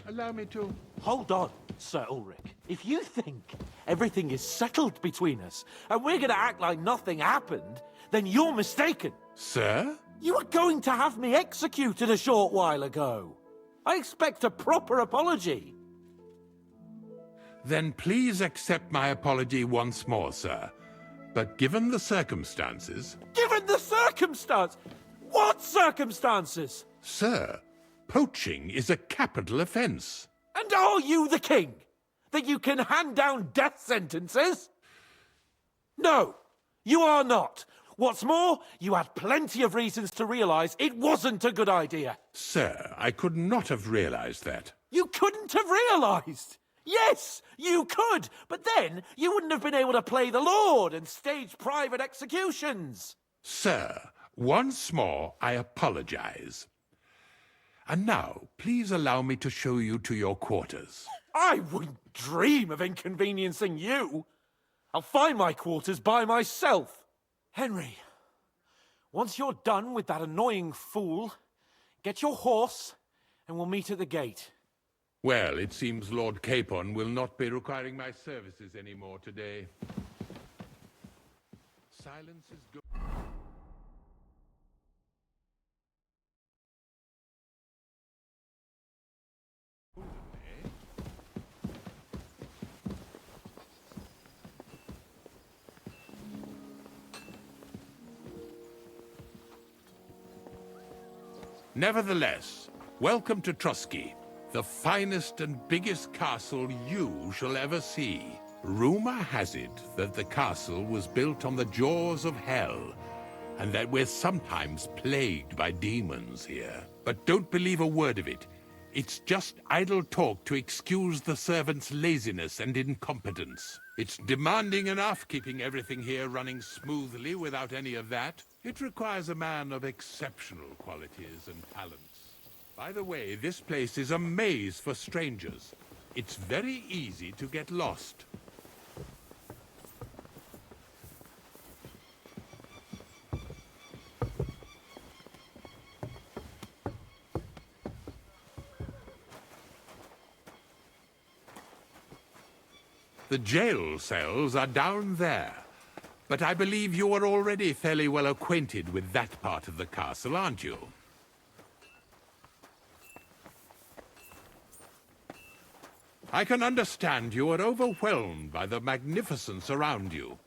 Allow me to... Hold on, Sir Ulrich. If you think everything is settled between us, and we're gonna act like nothing happened, then you're mistaken. Sir? You were going to have me executed a short while ago. I expect a proper apology. Then please accept my apology once more, sir. But given the circumstances... Given the circumstance? What circumstances? Sir, poaching is a capital offense. And are you the king? That you can hand down death sentences? No, you are not. What's more, you had plenty of reasons to realize it wasn't a good idea. Sir, I could not have realized that. You couldn't have realized. Yes, you could, but then you wouldn't have been able to play the Lord and stage private executions. Sir, once more I apologize. And now, please allow me to show you to your quarters. I wouldn't dream of inconveniencing you. I'll find my quarters by myself. Henry, once you're done with that annoying fool, get your horse and we'll meet at the gate. Well, it seems Lord Capon will not be requiring my services anymore today. Silence is good. Nevertheless, welcome to Trotsky, the finest and biggest castle you shall ever see. Rumor has it that the castle was built on the jaws of hell, and that we're sometimes plagued by demons here. But don't believe a word of it. It's just idle talk to excuse the servants' laziness and incompetence. It's demanding enough keeping everything here running smoothly without any of that. It requires a man of exceptional qualities and talents. By the way, this place is a maze for strangers. It's very easy to get lost. The jail cells are down there, but I believe you are already fairly well acquainted with that part of the castle, aren't you? I can understand you are overwhelmed by the magnificence around you.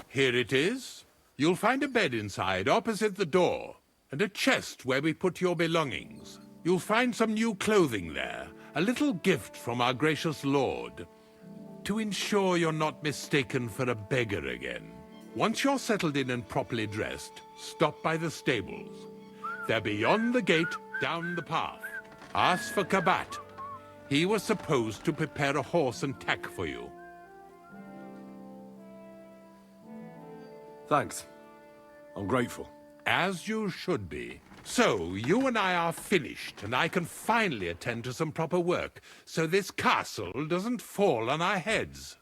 Here it is. You'll find a bed inside, opposite the door, and a chest where we put your belongings. You'll find some new clothing there, a little gift from our gracious lord, to ensure you're not mistaken for a beggar again. Once you're settled in and properly dressed, stop by the stables. They're beyond the gate, down the path. Ask for Kabat. He was supposed to prepare a horse and tack for you. Thanks. I'm grateful. As you should be. So, you and I are finished, and I can finally attend to some proper work, so this castle doesn't fall on our heads.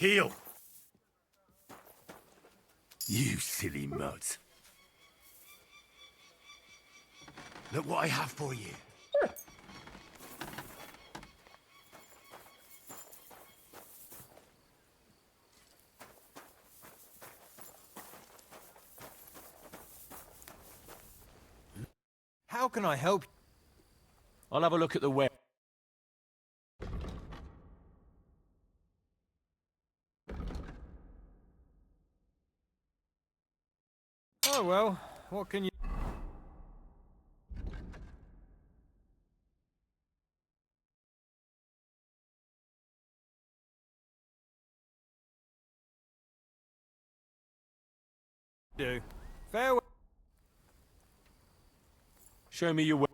Heel! You silly mutt. Look what I have for you. How can I help? I'll have a look at the web. Oh well, what can you... do? Farewell. Show me your way.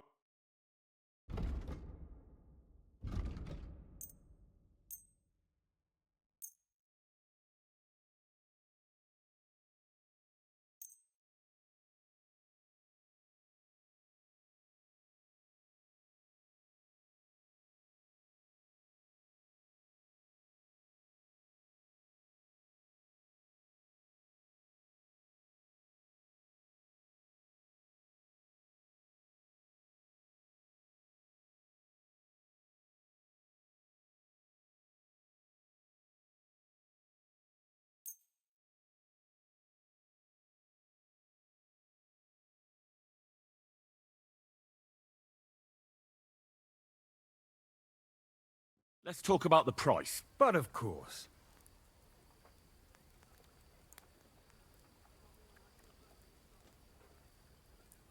Let's talk about the price. But of course.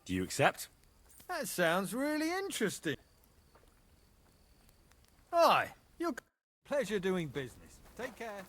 Do you accept? That sounds really interesting. Hi, you're... Pleasure doing business. Take care.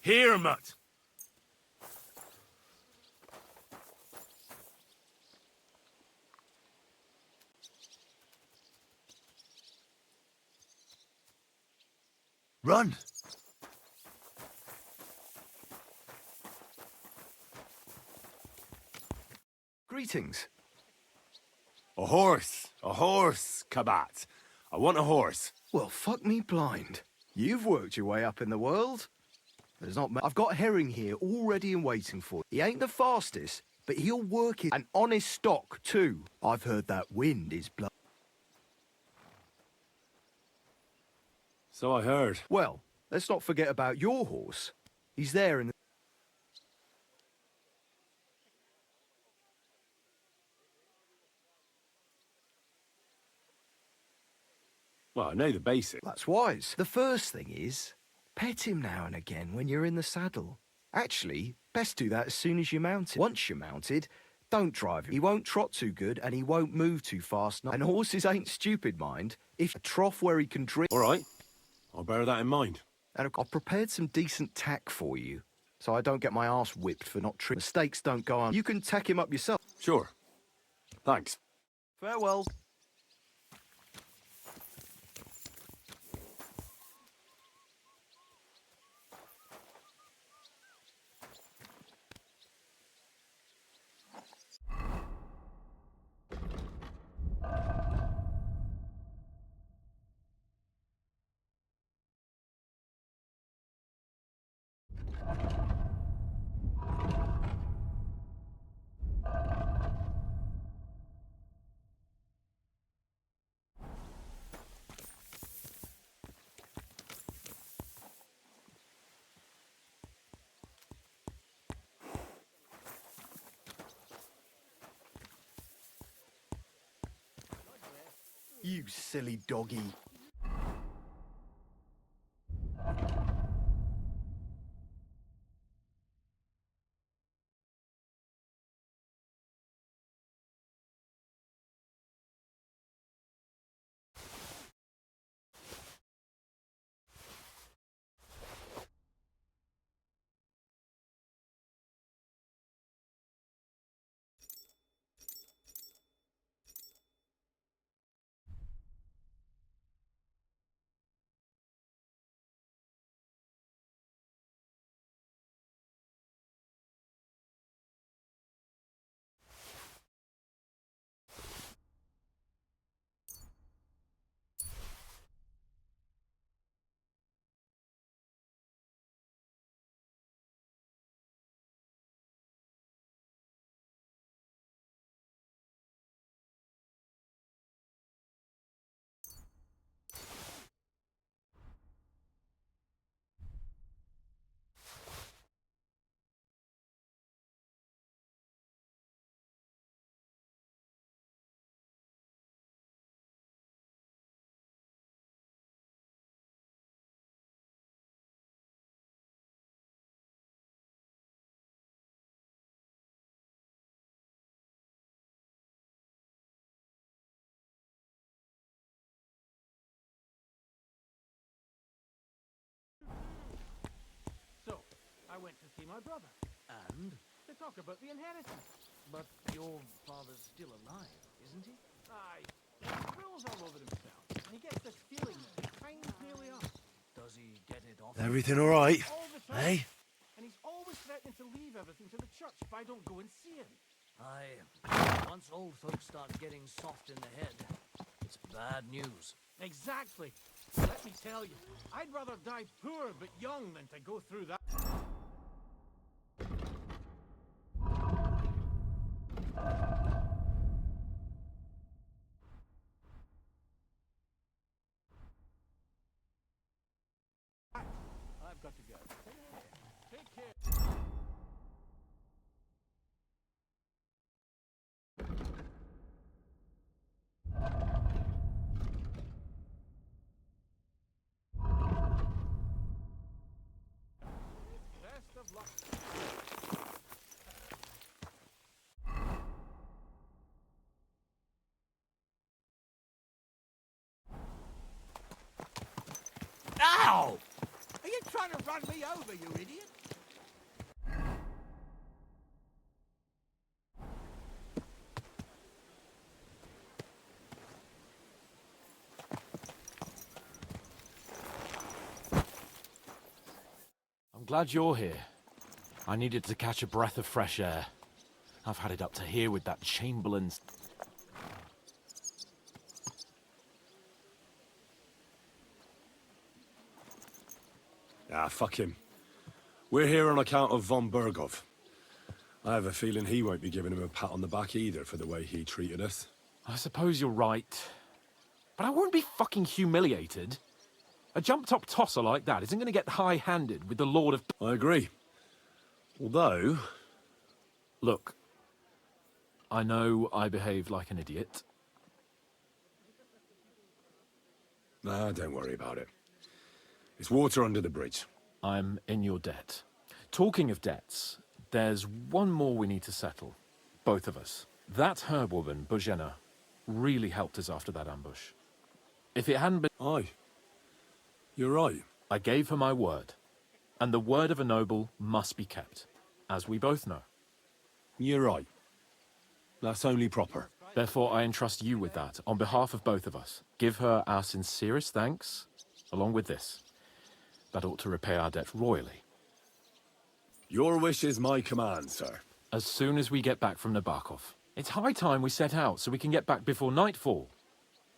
Here, mutt. Run! Greetings. A horse, Kabat. I want a horse. Well, fuck me blind. You've worked your way up in the world. There's not. I've got Herring here all ready and waiting for you. He ain't the fastest, but he'll work it. An honest stock, too. I've heard that wind is blood. So I heard. Well, let's not forget about your horse. He's there in the... Well, I know the basics. That's wise. The first thing is, pet him now and again when you're in the saddle. Actually, best do that as soon as you're mounted. Once you're mounted, don't drive him. He won't trot too good and he won't move too fast. And horses ain't stupid, mind. If a trough where he can drink... All right. I'll bear that in mind. And I've prepared some decent tack for you, so I don't get my arse whipped for not tripping. Mistakes don't go on. You can tack him up yourself. Sure. Thanks. Farewell. You silly doggy. So, I went to see my brother. And? To talk about the inheritance. But your father's still alive, isn't he? Aye. He spills all over himself. And he gets this feeling that his time's nearly up. Does he get it off? Everything all right? All the time. Hey? And he's always threatening to leave everything to the church if I don't go and see him. Aye. Once old folks start getting soft in the head, it's bad news. Exactly. Let me tell you, I'd rather die poor but young than to go through that. I've got to go. Take care. Best of luck. Ow! Are you trying to run me over, you idiot? Glad you're here. I needed to catch a breath of fresh air. I've had it up to here with that Chamberlain's... Ah, fuck him. We're here on account of von Bergov. I have a feeling he won't be giving him a pat on the back either for the way he treated us. I suppose you're right. But I won't be fucking humiliated. A jump-top tosser like that isn't going to get high-handed with the Lord of... I agree. Although... Look, I know I behaved like an idiot. Nah, don't worry about it. It's water under the bridge. I'm in your debt. Talking of debts, there's one more we need to settle. Both of us. That herb woman, Bozhena, really helped us after that ambush. If it hadn't been... Aye. You're right. I gave her my word. And the word of a noble must be kept, as we both know. You're right. That's only proper. Therefore, I entrust you with that, on behalf of both of us. Give her our sincerest thanks, along with this. That ought to repay our debt royally. Your wish is my command, sir. As soon as we get back from Nabokov. It's high time we set out so we can get back before nightfall.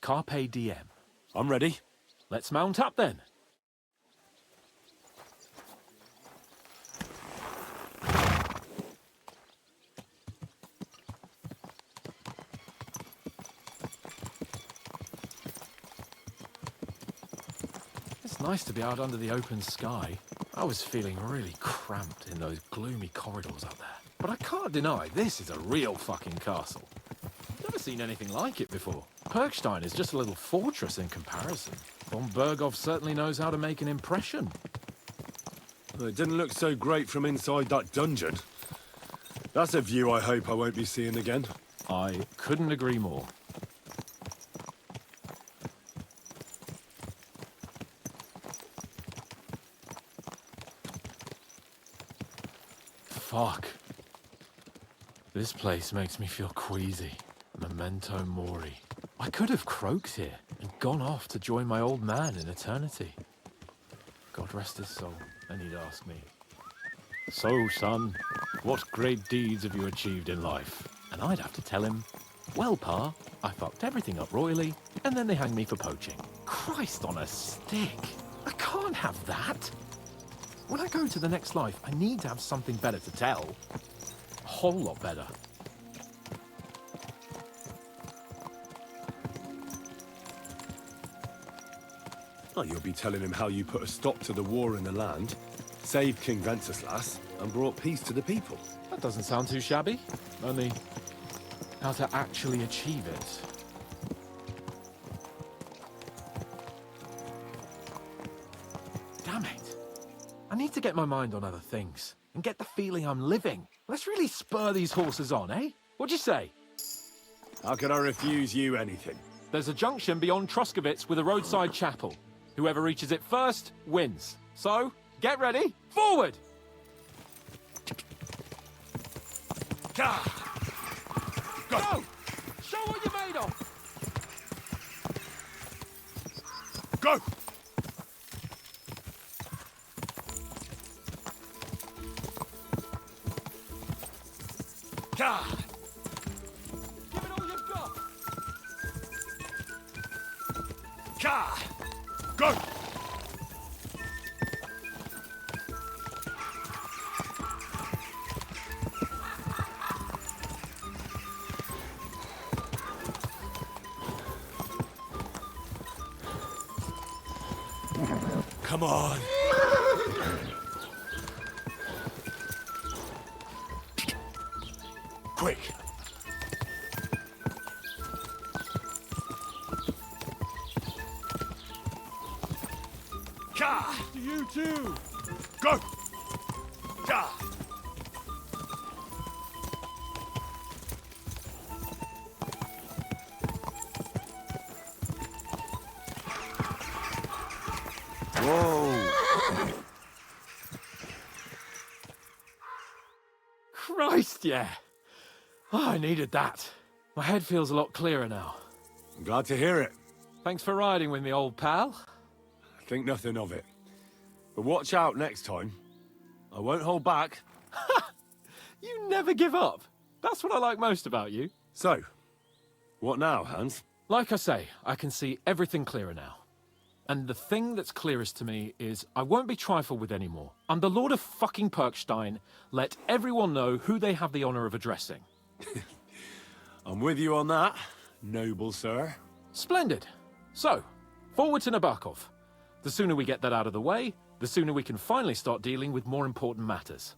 Carpe diem. I'm ready. Let's mount up then. It's nice to be out under the open sky. I was feeling really cramped in those gloomy corridors up there. But I can't deny this is a real fucking castle. Never seen anything like it before. Perkstein is just a little fortress in comparison. Von Bergov certainly knows how to make an impression. Well, it didn't look so great from inside that dungeon. That's a view I hope I won't be seeing again. I couldn't agree more. Fuck. This place makes me feel queasy. Memento mori. I could have croaked here and gone off to join my old man in eternity. God rest his soul, and he'd ask me, "So, son, what great deeds have you achieved in life?" And I'd have to tell him, "Well, Pa, I fucked everything up royally, and then they hanged me for poaching." Christ on a stick! I can't have that! When I go to the next life, I need to have something better to tell. A whole lot better. Oh, you'll be telling him how you put a stop to the war in the land, saved King Wenceslas, and brought peace to the people. That doesn't sound too shabby. Only, how to actually achieve it. Damn it. I need to get my mind on other things, and get the feeling I'm living. Let's really spur these horses on, eh? What'd you say? How could I refuse you anything? There's a junction beyond Truskovitz with a roadside chapel. Whoever reaches it first, wins. So, get ready, forward! Go! Go! Show what you're made of! Go! God! Give it all you've got! God! Go! Come on! Quick! Ka! You too! Go! Ka! Whoa! Christ, yeah! Oh, I needed that. My head feels a lot clearer now. I'm glad to hear it. Thanks for riding with me, old pal. Think nothing of it. But watch out next time. I won't hold back. You never give up. That's what I like most about you. So, what now, Hans? Like I say, I can see everything clearer now. And the thing that's clearest to me is I won't be trifled with anymore. I'm the Lord of fucking Perkstein. Let everyone know who they have the honor of addressing. I'm with you on that, noble sir. Splendid. So, forward to Nabokov. The sooner we get that out of the way, the sooner we can finally start dealing with more important matters.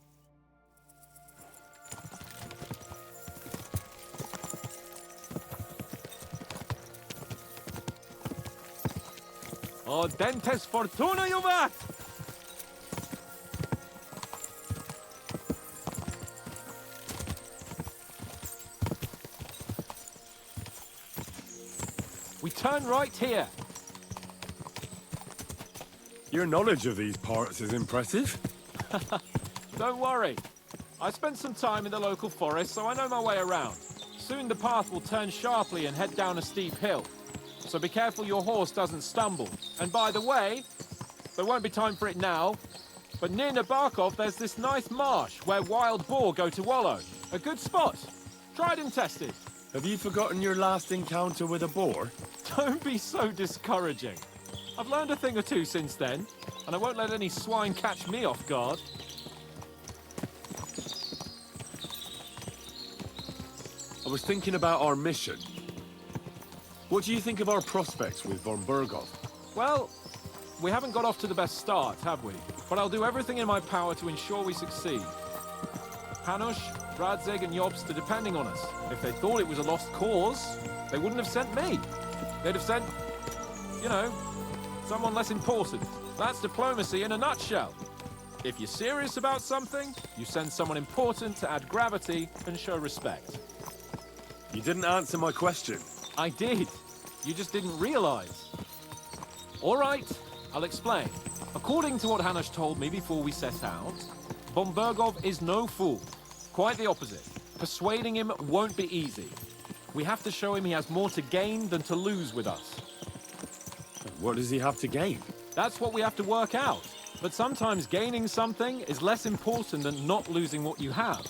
O dentes fortuna juvat! We turn right here. Your knowledge of these parts is impressive. Don't worry. I spent some time in the local forest, so I know my way around. Soon the path will turn sharply and head down a steep hill. So be careful your horse doesn't stumble. And by the way, there won't be time for it now, but near Nabokov there's this nice marsh where wild boar go to wallow. A good spot. Tried and tested. Have you forgotten your last encounter with a boar? Don't be so discouraging. I've learned a thing or two since then, and I won't let any swine catch me off guard. I was thinking about our mission. What do you think of our prospects with von Berghoff? Well, we haven't got off to the best start, have we? But I'll do everything in my power to ensure we succeed. Hanush, Radzig and Jobst are depending on us. If they thought it was a lost cause, they wouldn't have sent me. They'd have sent, you know, someone less important. That's diplomacy in a nutshell. If you're serious about something, you send someone important to add gravity and show respect. You didn't answer my question. I did. You just didn't realize. All right, I'll explain. According to what Hanush told me before we set out, von Berghoff is no fool. Quite the opposite. Persuading him won't be easy. We have to show him he has more to gain than to lose with us. What does he have to gain? That's what we have to work out. But sometimes gaining something is less important than not losing what you have.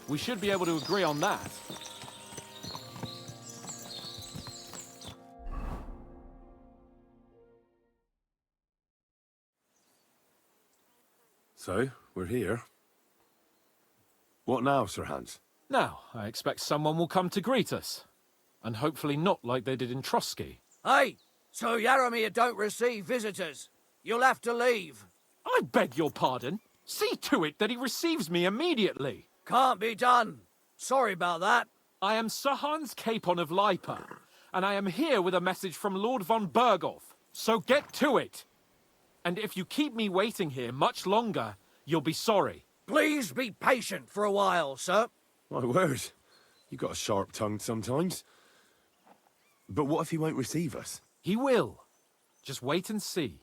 We should be able to agree on that. So, we're here. What now, Sir Hans? Now, I expect someone will come to greet us. And hopefully not like they did in Trotsky. Hey, so Yaromir don't receive visitors. You'll have to leave. I beg your pardon. See to it that he receives me immediately. Can't be done. Sorry about that. I am Sir Hans Capon of Lipa, and I am here with a message from Lord von Berghoff. So get to it. And if you keep me waiting here much longer, you'll be sorry. Please be patient for a while, sir. My word. You got a sharp tongue sometimes. But what if he won't receive us? He will. Just wait and see.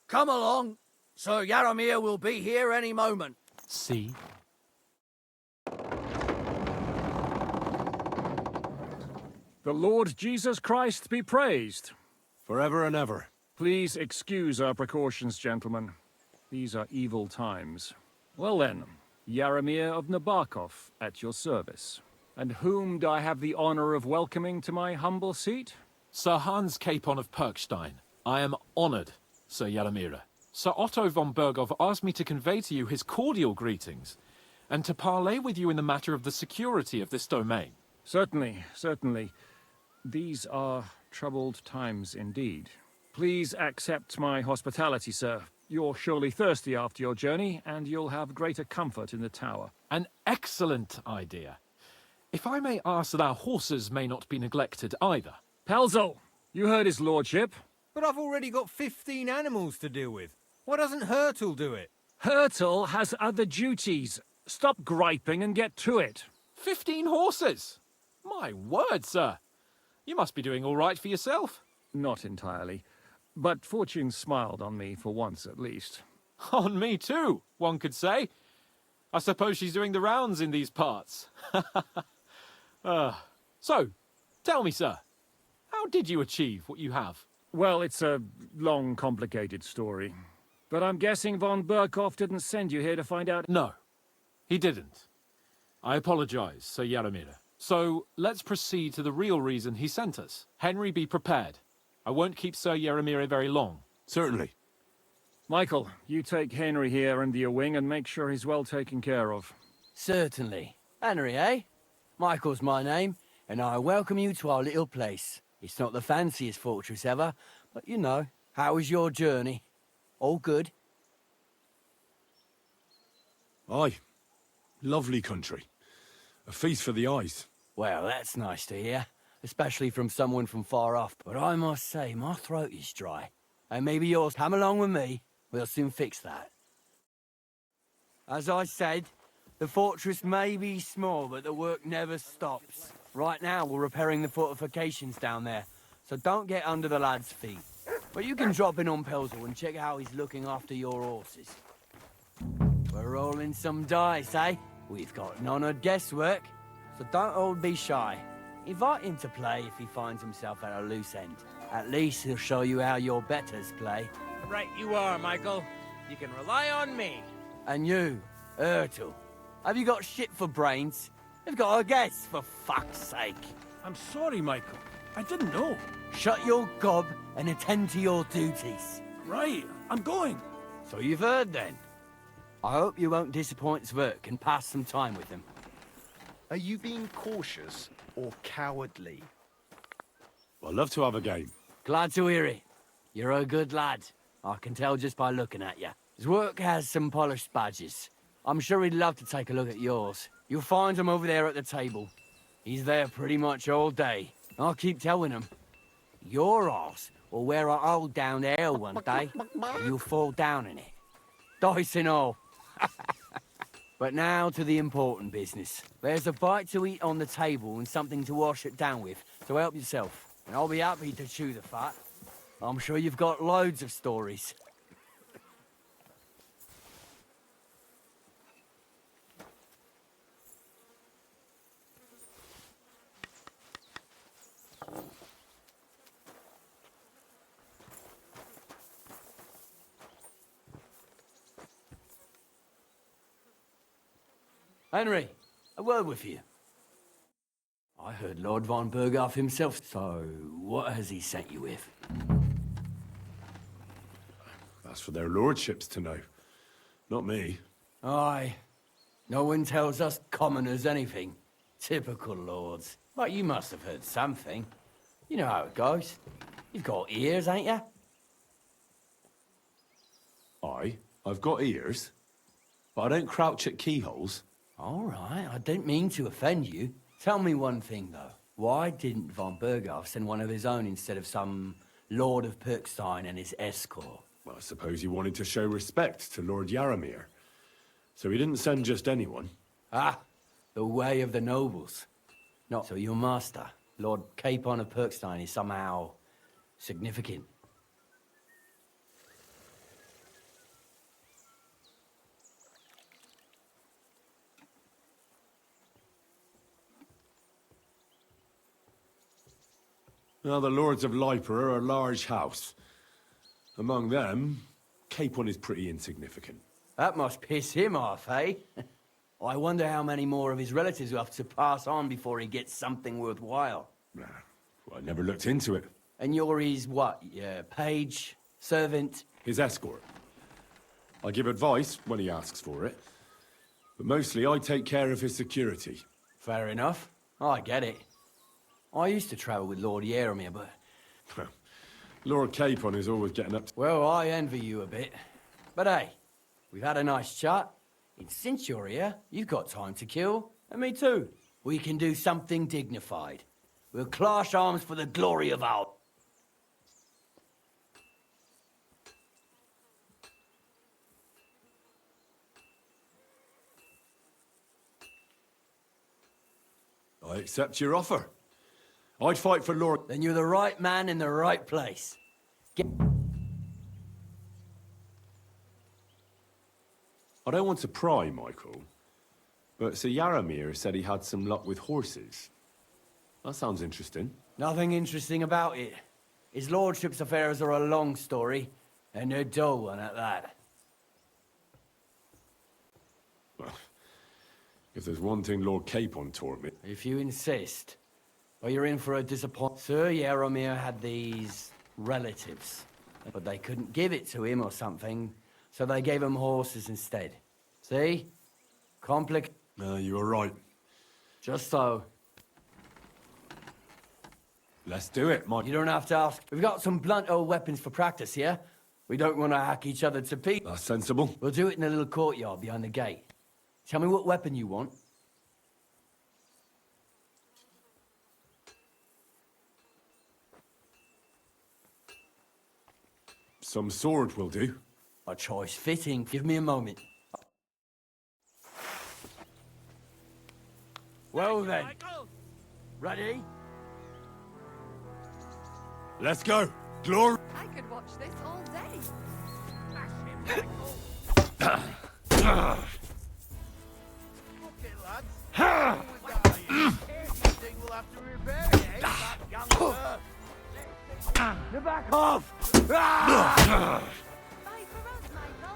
Come along. Sir Yaromir will be here any moment. See? The Lord Jesus Christ be praised. Forever and ever. Please excuse our precautions, gentlemen. These are evil times. Well then, Yaromir of Nabokov, at your service. And whom do I have the honor of welcoming to my humble seat? Sir Hans Capon of Perkstein. I am honored, Sir Yaromir. Sir Otto von Berghoff asked me to convey to you his cordial greetings, and to parley with you in the matter of the security of this domain. Certainly, certainly. These are troubled times indeed. Please accept my hospitality, sir. You're surely thirsty after your journey, and you'll have greater comfort in the tower. An excellent idea. If I may ask that our horses may not be neglected either. Pelzel, you heard his lordship. But I've already got 15 animals to deal with. Why doesn't Hurtle do it? Hurtle has other duties. Stop griping and get to it. 15 horses! My word, sir. You must be doing all right for yourself. Not entirely. But fortune smiled on me for once at least. On me too, one could say. I suppose she's doing the rounds in these parts. So, tell me, sir, how did you achieve what you have? Well, it's a long, complicated story. But I'm guessing von Burkhoff didn't send you here to find out... No, he didn't. I apologize, Sir Yaramir. So, let's proceed to the real reason he sent us. Henry, be prepared. I won't keep Sir Yaramir very long. Certainly. Michael, you take Henry here under your wing and make sure he's well taken care of. Certainly. Henry, eh? Michael's my name, and I welcome you to our little place. It's not the fanciest fortress ever, but you know, how was your journey? All good? Aye. Lovely country. A feast for the eyes. Well, that's nice to hear, especially from someone from far off. But I must say, my throat is dry. And maybe yours. Come along with me. We'll soon fix that. As I said, the fortress may be small, but the work never stops. Right now, we're repairing the fortifications down there, so don't get under the lad's feet. But you can drop in on Pelzel and check how he's looking after your horses. We're rolling some dice, eh? We've got none of guesswork, so don't all be shy. Invite him to play if he finds himself at a loose end. At least he'll show you how your betters play. Right you are, Michael. You can rely on me. And you, Ertl, have you got shit for brains? You've got a guess, for fuck's sake. I'm sorry, Michael. I didn't know. Shut your gob and attend to your duties. Right, I'm going. So you've heard then. I hope you won't disappoint Zwerk and pass some time with him. Are you being cautious or cowardly? I'd love to have a game. Glad to hear it. You're a good lad. I can tell just by looking at you. Zwerk has some polished badges. I'm sure he'd love to take a look at yours. You'll find him over there at the table. He's there pretty much all day. I'll keep telling him. Your arse will wear a hole down there one day, and you'll fall down in it. Dice and all. But now to the important business. There's a bite to eat on the table and something to wash it down with, so help yourself. And I'll be happy to chew the fat. I'm sure you've got loads of stories. Henry, a word with you. I heard Lord von Burghoff himself, so what has he sent you with? That's for their lordships to know. Not me. Aye. No one tells us commoners anything. Typical lords. But you must have heard something. You know how it goes. You've got ears, ain't you? Aye, I've got ears. But I don't crouch at keyholes. All right, I didn't mean to offend you. Tell me one thing, though. Why didn't von Burghoff send one of his own instead of some Lord of Pirkstein and his escort? Well, I suppose he wanted to show respect to Lord Yaramir. So he didn't send just anyone. Ah, the way of the nobles. Not so your master, Lord Capon of Pirkstein, is somehow significant. Now, the Lords of Liper are a large house. Among them, Capon is pretty insignificant. That must piss him off, eh? I wonder how many more of his relatives will have to pass on before he gets something worthwhile. Nah, well, I never looked into it. And you're his what? Page? Servant? His escort. I give advice when he asks for it. But mostly I take care of his security. Fair enough. I get it. I used to travel with Lord Yaramir, but... Lord Capon is always getting up to... Well, I envy you a bit. But hey, we've had a nice chat. And since you're here, you've got time to kill. And me too. We can do something dignified. We'll clash arms for the glory of our... I accept your offer. I'd fight for Lord... Then you're the right man in the right place. I don't want to pry, Michael. But Sir Yaramir said he had some luck with horses. That sounds interesting. Nothing interesting about it. His lordship's affairs are a long story, and they're dull one at that. Well, if there's one thing Lord Capon taught me... If you insist. Well, you're in for a disappointment. Sir Jaromir had these relatives, but they couldn't give it to him or something, so they gave him horses instead. See? You were right. Just so. Let's do it, Mike. You don't have to ask. We've got some blunt old weapons for practice here. We don't want to hack each other to pieces. That's sensible. We'll do it in a little courtyard behind the gate. Tell me what weapon you want. Some sword will do. A choice fitting. Give me a moment. Well then. Ready? Let's go. Glory. I could watch this all day. You're back off! Bye for us, Michael.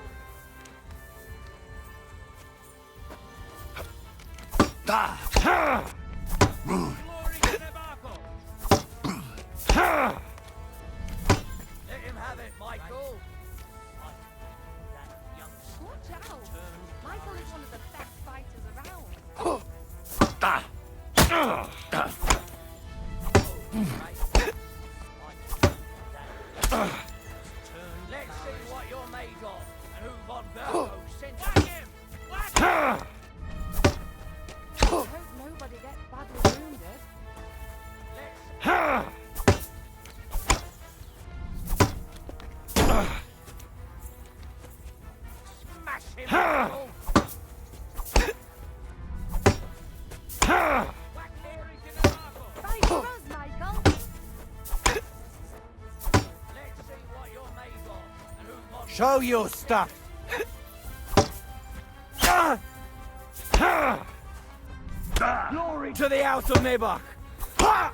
Let him have it, Michael. Watch out. Michael is one of the best fighters around. Let's see what you're made of and who Von Bergo sent him. I hope nobody gets badly wounded. Smash him, Michael. Whack Larry to the marble. Bye for us, Michael. Let's see what you're made of and who Von Show your stuff! Glory to the House of Nebach! Yeah,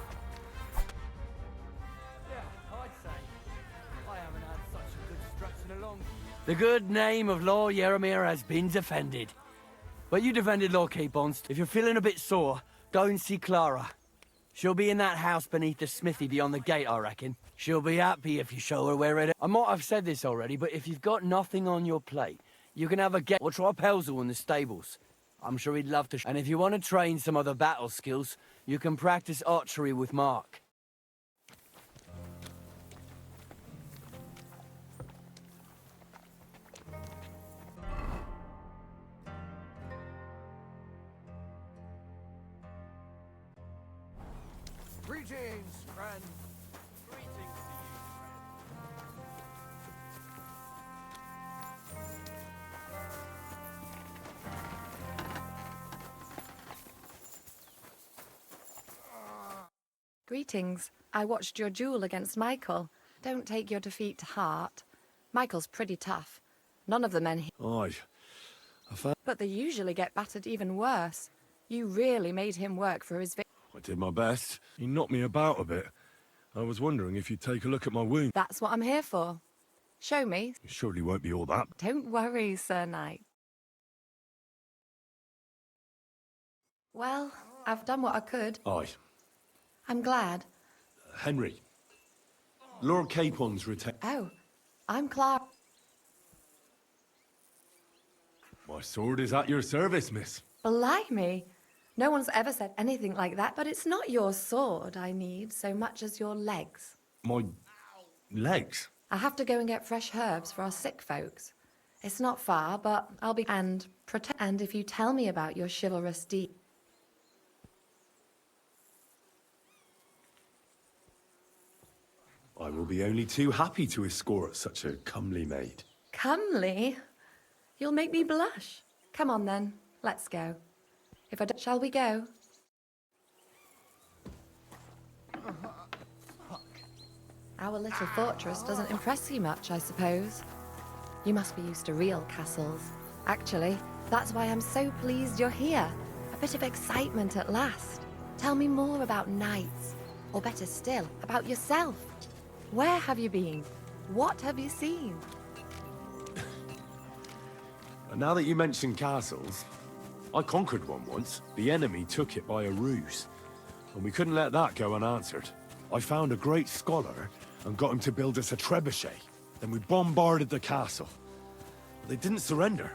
I'd say. I haven't had such a good stretch in a long... The good name of Lord Jaromir has been defended. But you defended Lord Capon's. If you're feeling a bit sore, go and see Clara. She'll be in that house beneath the smithy beyond the gate, I reckon. She'll be happy if you show her where it is. I might have said this already, but if you've got nothing on your plate, you can have a get or try Pelzel in the stables. I'm sure he'd love to. And if you want to train some other battle skills, you can practice archery with Mark. Greetings, friend. Greetings to you, Greetings. I watched your duel against Michael. Don't take your defeat to heart. Michael's pretty tough. None of the men Aye. but they usually get battered even worse. You really made him work for his I did my best. He knocked me about a bit. I was wondering if you'd take a look at my wound. That's what I'm here for. Show me. It surely won't be all that. Don't worry, Sir Knight. Well, I've done what I could. Aye. I'm glad. Henry. Lord Capon's retained... Oh, I'm Clara. My sword is at your service, miss. Blimey. No one's ever said anything like that, but it's not your sword I need so much as your legs. My... legs? I have to go and get fresh herbs for our sick folks. It's not far, but I'll be... And protect... And if you tell me about your chivalrous deed... I will be only too happy to escort such a comely maid. Comely? You'll make me blush. Come on then, let's go. If I don't... Shall we go? Our little fortress doesn't impress you much, I suppose. You must be used to real castles. Actually, that's why I'm so pleased you're here. A bit of excitement at last. Tell me more about knights. Or better still, about yourself. Where have you been? What have you seen? And now that you mention castles, I conquered one once. The enemy took it by a ruse, and we couldn't let that go unanswered. I found a great scholar and got him to build us a trebuchet. Then we bombarded the castle. But they didn't surrender.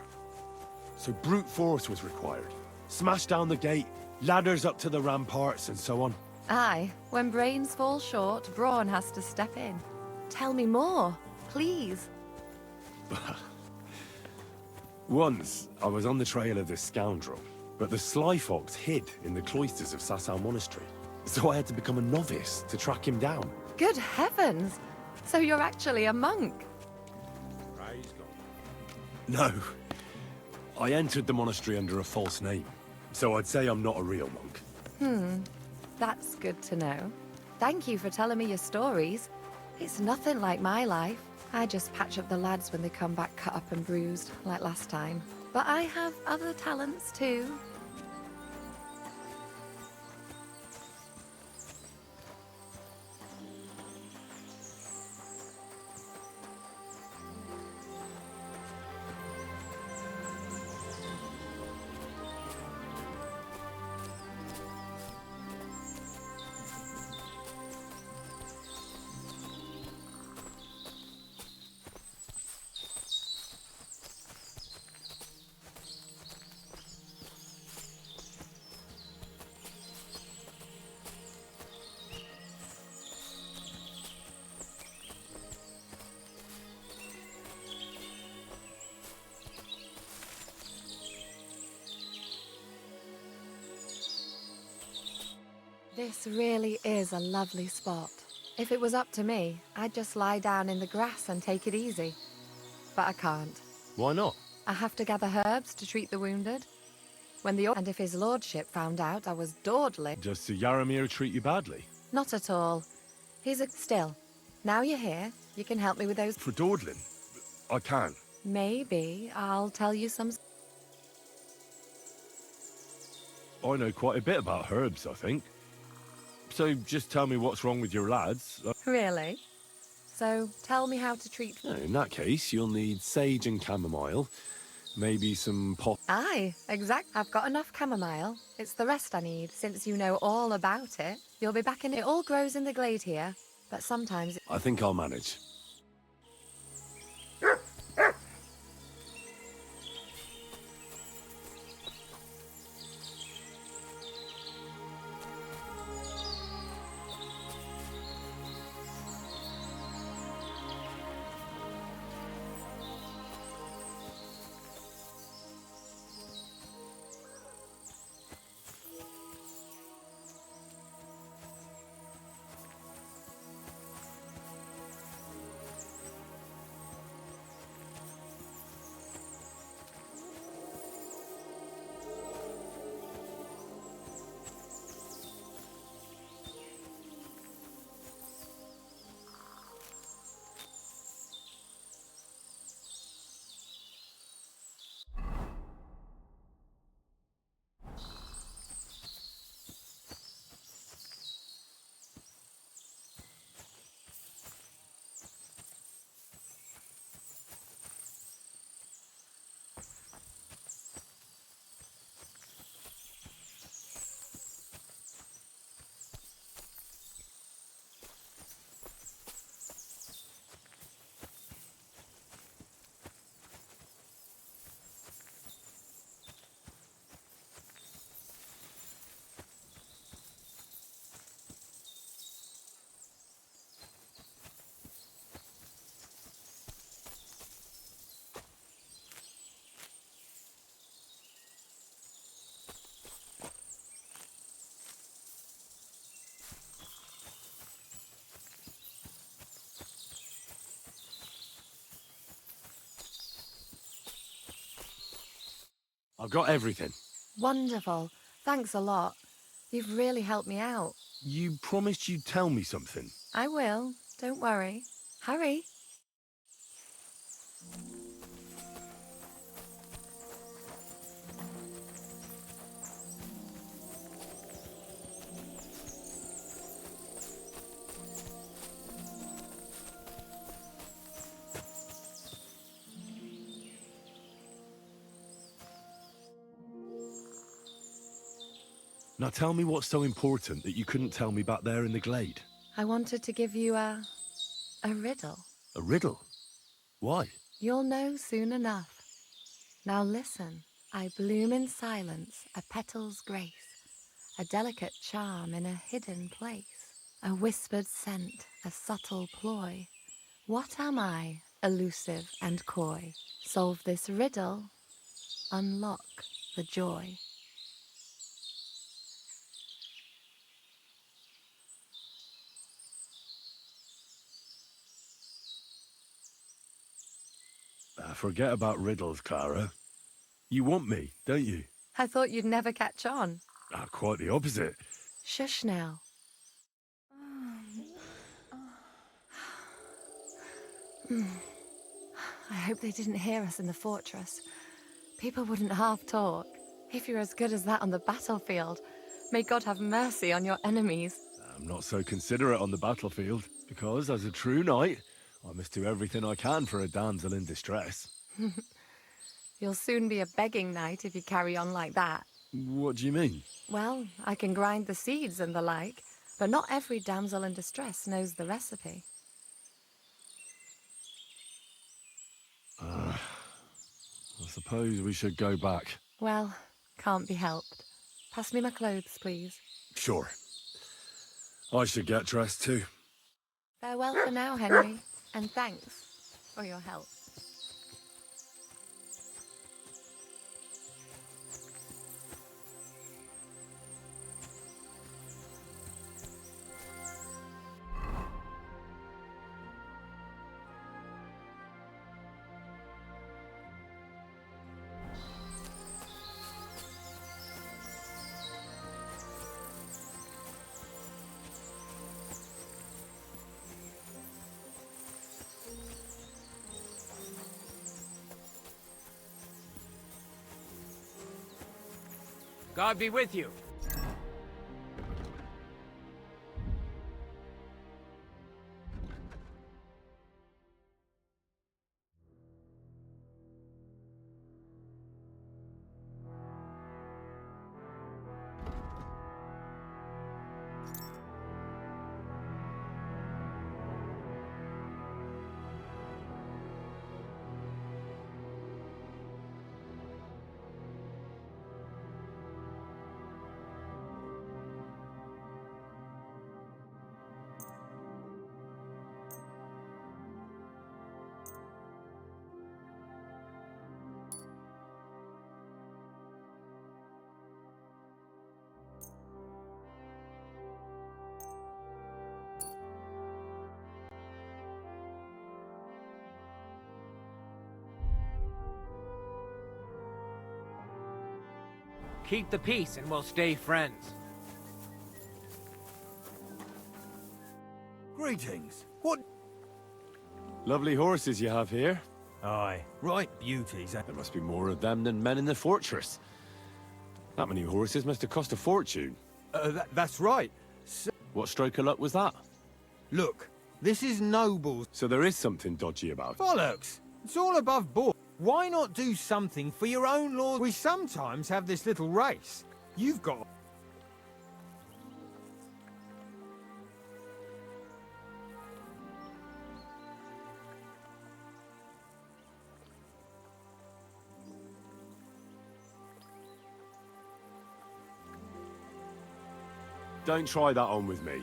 So brute force was required. Smash down the gate, ladders up to the ramparts, and so on. Aye, when brains fall short, brawn has to step in. Tell me more, please. Once, I was on the trail of this scoundrel, but the sly fox hid in the cloisters of Sasau Monastery. So I had to become a novice to track him down. Good heavens! So you're actually a monk? No. I entered the monastery under a false name, so I'd say I'm not a real monk. That's good to know. Thank you for telling me your stories. It's nothing like my life. I just patch up the lads when they come back cut up and bruised, like last time. But I have other talents too. This really is a lovely spot. If it was up to me, I'd just lie down in the grass and take it easy. But I can't. Why not? I have to gather herbs to treat the wounded. And if his lordship found out I was dawdling... Does Sir Yaramir treat you badly? Not at all. Still, now you're here, you can help me with those... For dawdling? I can. Maybe I'll tell you some... I know quite a bit about herbs, I think. So just tell me what's wrong with your lads. Really? So, tell me how to treat... In that case, you'll need sage and chamomile. Maybe some pot... Aye, exact. I've got enough chamomile. It's the rest I need. Since you know all about it, you'll be back in... It all grows in the glade here, but sometimes... I think I'll manage. I've got everything. Wonderful. Thanks a lot. You've really helped me out. You promised you'd tell me something. I will. Don't worry. Hurry. Now tell me what's so important that you couldn't tell me back there in the glade. I wanted to give you a riddle. A riddle? Why? You'll know soon enough. Now listen. I bloom in silence, a petal's grace, a delicate charm in a hidden place, a whispered scent, a subtle ploy. What am I, elusive and coy? Solve this riddle, unlock the joy. Forget about riddles, Clara. You want me, don't you? I thought you'd never catch on. Quite the opposite. Shush now. I hope they didn't hear us in the fortress. People wouldn't half talk. If you're as good as that on the battlefield, may God have mercy on your enemies. I'm not so considerate on the battlefield, because as a true knight, I must do everything I can for a damsel in distress. You'll soon be a begging knight if you carry on like that. What do you mean? Well, I can grind the seeds and the like, but not every damsel in distress knows the recipe. I suppose we should go back. Well, can't be helped. Pass me my clothes, please. Sure. I should get dressed too. Farewell for now, Henry, and thanks for your help. God be with you. Keep the peace and we'll stay friends. Greetings. What? Lovely horses you have here. Aye, right beauties. There must be more of them than men in the fortress. That many horses must have cost a fortune. That's right. What stroke of luck was that? Look, this is nobles. So there is something dodgy about it. Bollocks! It's all above board. Why not do something for your own lord? We sometimes have this little race. You've got... Don't try that on with me.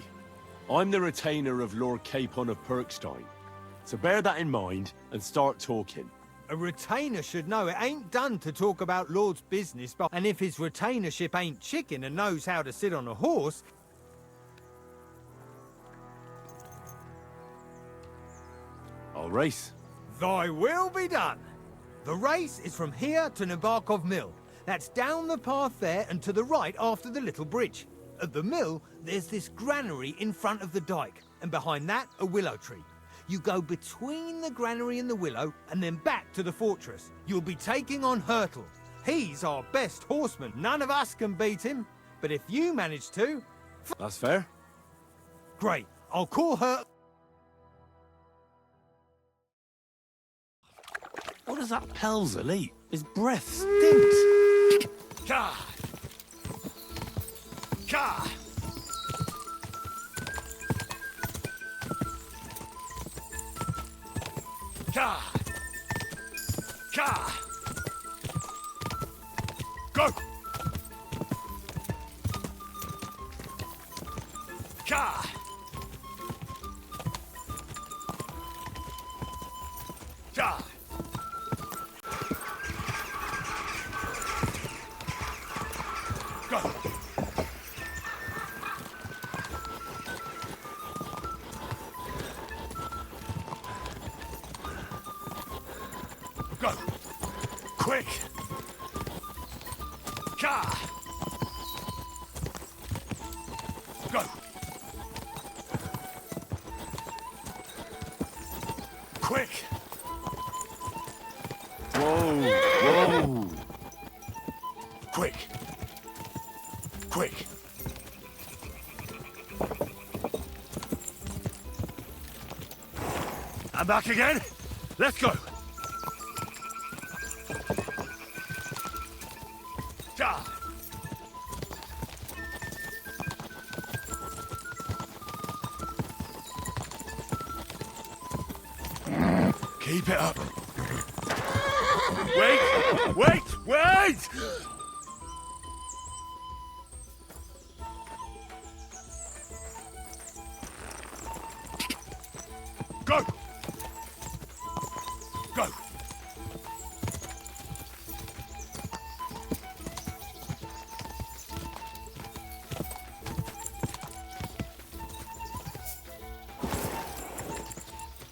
I'm the retainer of Lord Capon of Perkstein. So bear that in mind and start talking. A retainer should know it ain't done to talk about Lord's business, but... And if his retainership ain't chicken and knows how to sit on a horse... I'll race. Thy will be done. The race is from here to Nabokov Mill. That's down the path there and to the right after the little bridge. At the mill, there's this granary in front of the dike, and behind that, a willow tree. You go between the granary and the willow, and then back to the fortress. You'll be taking on Hurtle. He's our best horseman. None of us can beat him. But if you manage to... That's fair. Great. I'll call her... What does that Pelzel eat? His breath stinks. God! Go! Ka! Ja! Go! Go! Quick! Ka! Go! Quick! Whoa! Whoa! Quick! Quick! I'm back again. Let's go. Ja! Keep it up. Wait! Wait! Wait! Go! Go!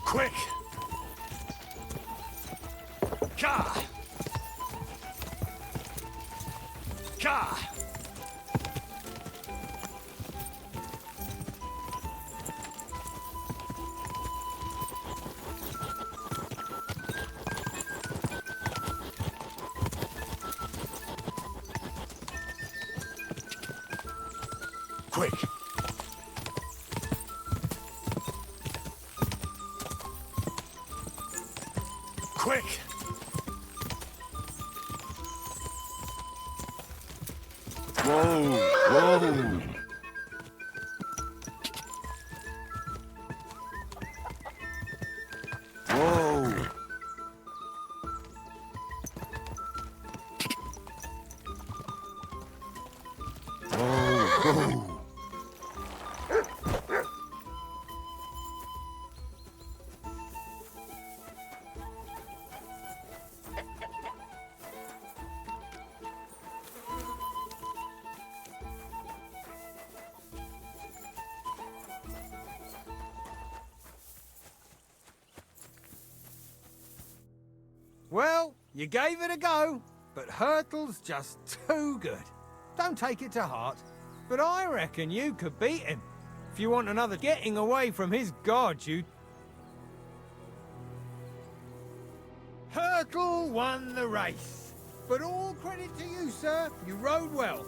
Quick! Ka! Ka! Quick! Quick! Whoa! Whoa! Whoa! Whoa! Whoa! Well, you gave it a go, but Hurtle's just too good. Don't take it to heart, but I reckon you could beat him. If you want another getting away from his god, you... Hurtle won the race. But all credit to you, sir. You rode well.